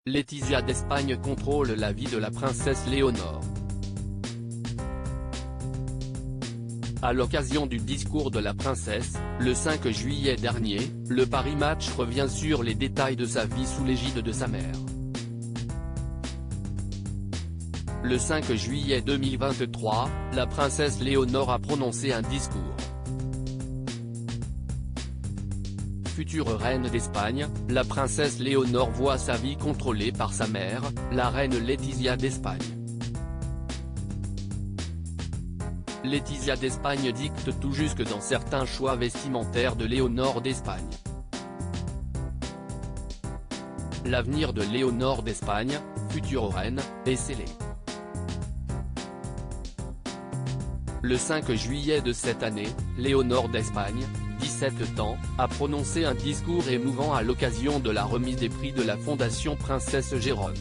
Laetitia d'Espagne contrôle la vie de la princesse Léonore. À l'occasion du discours de la princesse, le 5 juillet dernier, le Paris Match revient sur les détails de sa vie sous l'égide de sa mère. Le 5 juillet 2023, la princesse Léonore a prononcé un discours. Future reine d'Espagne, la princesse Léonore voit sa vie contrôlée par sa mère, la reine Laetitia d'Espagne. Laetitia d'Espagne dicte tout jusque dans certains choix vestimentaires de Léonore d'Espagne. L'avenir de Léonore d'Espagne, future reine, est scellé. Le 5 juillet de cette année, Léonore d'Espagne, 17 ans, a prononcé un discours émouvant à l'occasion de la remise des prix de la Fondation Princesse Jérôme.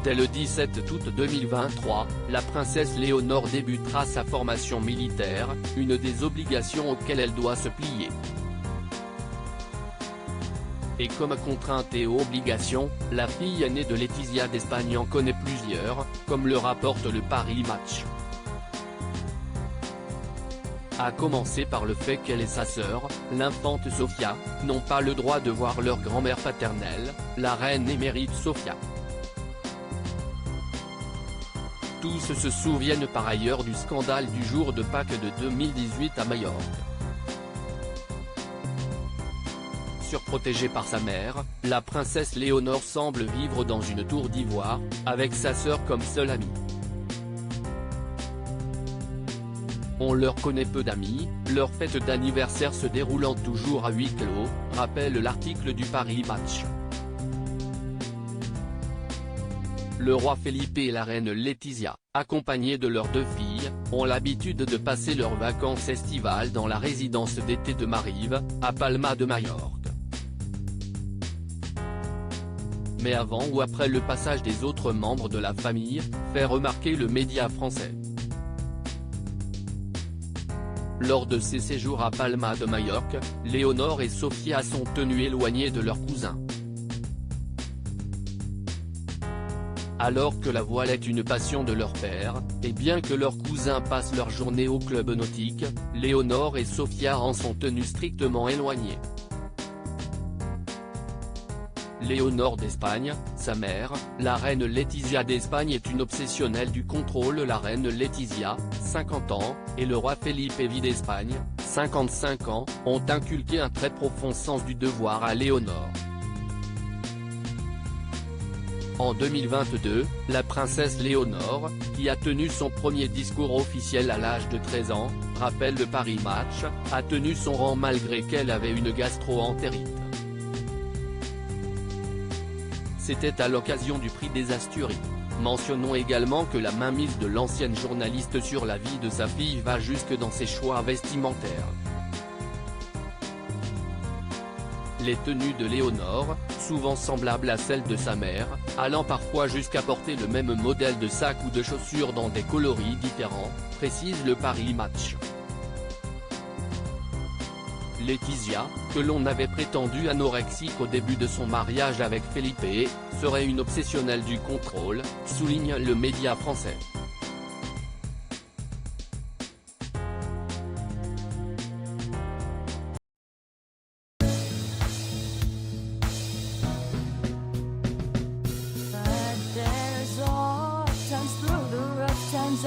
Dès le 17 août 2023, la princesse Léonore débutera sa formation militaire, une des obligations auxquelles elle doit se plier. Et comme contrainte et obligation, la fille aînée de Laetitia d'Espagne en connaît plusieurs, comme le rapporte le Paris Match. À commencer par le fait qu'elle et sa sœur, l'infante Sofia, n'ont pas le droit de voir leur grand-mère paternelle, la reine émérite Sofia. Tous se souviennent par ailleurs du scandale du jour de Pâques de 2018 à Majorque. Surprotégée par sa mère, la princesse Léonore semble vivre dans une tour d'ivoire, avec sa sœur comme seule amie. On leur connaît peu d'amis, leur fête d'anniversaire se déroulant toujours à huis clos, rappelle l'article du Paris Match. Le roi Felipe et la reine Laetitia, accompagnés de leurs deux filles, ont l'habitude de passer leurs vacances estivales dans la résidence d'été de Marive, à Palma de Majorque. Mais avant ou après le passage des autres membres de la famille, fait remarquer le média français. Lors de ces séjours à Palma de Majorque, Léonore et Sofia sont tenues éloignées de leurs cousins. Alors que la voile est une passion de leur père, et bien que leurs cousins passent leur journée au club nautique, Léonore et Sofia en sont tenues strictement éloignées. Léonore d'Espagne, sa mère, la reine Laetitia d'Espagne est une obsessionnelle du contrôle. La reine Laetitia, 50 ans, et le roi Felipe VI d'Espagne, 55 ans, ont inculqué un très profond sens du devoir à Léonore. En 2022, la princesse Léonore, qui a tenu son premier discours officiel à l'âge de 13 ans, rappelle le Paris Match, a tenu son rang malgré qu'elle avait une gastro-entérite. C'était à l'occasion du prix des Asturies. Mentionnons également que la mainmise de l'ancienne journaliste sur la vie de sa fille va jusque dans ses choix vestimentaires. Les tenues de Léonore, souvent semblables à celles de sa mère, allant parfois jusqu'à porter le même modèle de sac ou de chaussures dans des coloris différents, précise le Paris Match. Laetitia, que l'on avait prétendu anorexique au début de son mariage avec Felipe, serait une obsessionnelle du contrôle, souligne le média français. But there's all times through the rough times